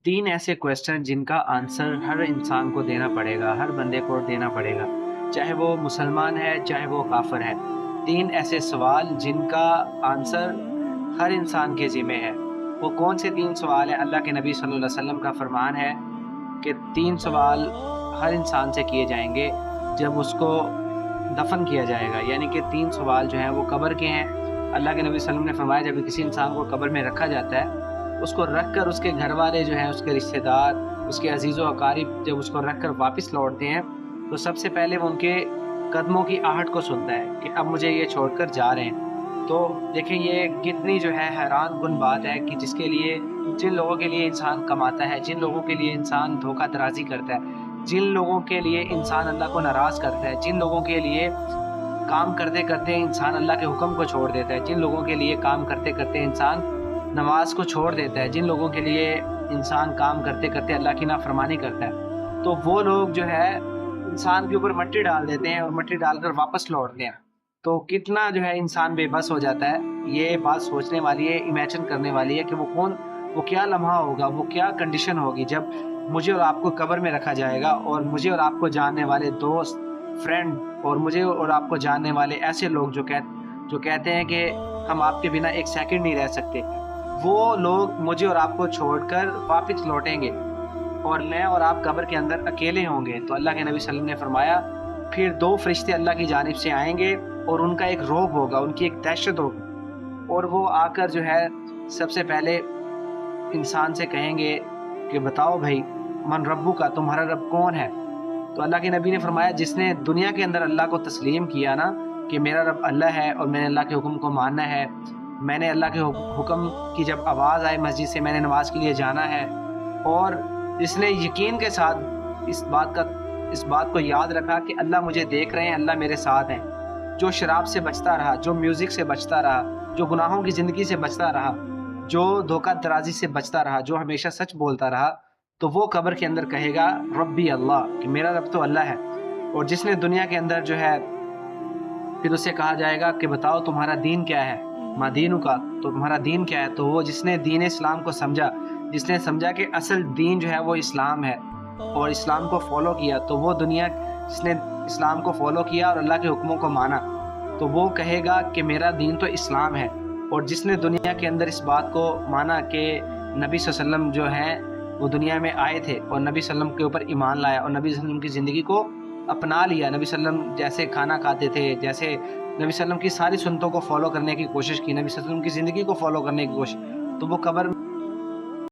3 ऐसे क्वेश्चन जिनका आंसर हर इंसान को देना पड़ेगा, हर बंदे को देना पड़ेगा, चाहे वो मुसलमान है, चाहे वो काफ़िर है। 3 ऐसे सवाल जिनका आंसर हर इंसान के ज़िम्मे है। वो कौन से 3 सवाल हैं? अल्लाह के नबी सल्लल्लाहु अलैहि वसल्लम का फरमान है कि 3 सवाल हर इंसान से किए जाएंगे जब उसको दफन किया जाएगा। यानी कि 3 सवाल जो हैं वो कब्र के हैं। अल्लाह के नबी सल्लल्लाहु अलैहि वसल्लम ने फरमाया, जब किसी इंसान को कब्र में रखा जाता है, उसको रख कर उसके घर वाले जो हैं, उसके रिश्तेदार, उसके अजीज़ व अकारिब जब उसको रख कर वापस लौटते हैं, तो सबसे पहले वो उनके कदमों की आहट को सुनता है कि अब मुझे ये छोड़कर जा रहे हैं। तो देखें, ये कितनी जो है हैरान कुन बात है कि जिन लोगों के लिए इंसान कमाता है, जिन लोगों के लिए इंसान धोखाधड़ी करता है, जिन लोगों के लिए इंसान अल्लाह को नाराज़ करता है, जिन लोगों के लिए काम करते करते इंसान अल्लाह के हुक्म को छोड़ देता है, जिन लोगों के लिए काम करते करते इंसान नमाज को छोड़ देता है, जिन लोगों के लिए इंसान काम करते करते अल्लाह की नाफरमानी करता है, तो वो लोग जो है इंसान के ऊपर मट्टी डाल देते हैं और मट्टी डालकर वापस लौटते हैं। तो कितना जो है इंसान बेबस हो जाता है। ये बात सोचने वाली है, इमेजिन करने वाली है कि वो क्या लम्हा होगा, वो क्या कंडीशन होगी जब मुझे और आपको कब्र में रखा जाएगा और मुझे और आपको जानने वाले दोस्त, फ्रेंड और मुझे और आपको जानने वाले ऐसे लोग जो कहते हैं कि हम आपके बिना एक सेकंड नहीं रह सकते, वो लोग मुझे और आपको छोड़कर वापस लौटेंगे और मैं और आप कब्र के अंदर अकेले होंगे। तो अल्लाह के नबी सल्लल्लाहु अलैहि वसल्लम ने फरमाया, फिर 2 फरिश्ते अल्लाह की जानिब से आएंगे और उनका एक रौब होगा, उनकी एक दहशत होगी, और वो आकर जो है सबसे पहले इंसान से कहेंगे कि बताओ भाई, मन रब्बू का, तुम्हारा रब कौन है? तो अल्लाह के नबी ने फरमाया, जिसने दुनिया के अंदर अल्लाह को तस्लीम किया ना कि मेरा रब अल्लाह है और मैंने अल्लाह के हुक्म को मानना है, मैंने अल्लाह के हुक्म की जब आवाज़ आए मस्जिद से मैंने नमाज के लिए जाना है, और इसने यकीन के साथ इस बात को याद रखा कि अल्लाह मुझे देख रहे हैं, अल्लाह मेरे साथ हैं, जो शराब से बचता रहा, जो म्यूज़िक से बचता रहा, जो गुनाहों की ज़िंदगी से बचता रहा, जो धोखाधड़ी से बचता रहा, जो हमेशा सच बोलता रहा, तो वो कब्र के अंदर कहेगा रब्बी अल्लाह, कि मेरा रब तो अल्लाह है। और जिसने दुनिया के अंदर जो है, फिर उससे कहा जाएगा कि बताओ तुम्हारा दीन क्या है, मा दीनु का, तो तुम्हारा दीन क्या है? तो वो जिसने दीन इस्लाम को समझा, जिसने समझा कि असल दीन जो है वो इस्लाम है और इस्लाम को फॉलो किया, तो वो जिसने इस्लाम को फॉलो किया और अल्लाह के हुक्मों को माना, तो वो कहेगा कि मेरा दीन तो इस्लाम है। और जिसने दुनिया के अंदर इस बात को माना कि नबी सल्लल्लाहु अलैहि वसल्लम जो हैं वो दुनिया में आए थे और नबी सल्लल्लाहु अलैहि वसल्लम के ऊपर ईमान लाया और नबी सल्लल्लाहु अलैहि वसल्लम की ज़िंदगी को अपना लिया, नबी सल्लल्लाहु अलैहि वसल्लम जैसे खाना खाते थे, जैसे नबी सल्लल्लाहु अलैहि वसल्लम की सारी सुन्नतों को फॉलो करने की कोशिश की, नबी सल्लल्लाहु अलैहि वसल्लम की ज़िंदगी को फॉलो करने की कोशिश, तो वो कब्र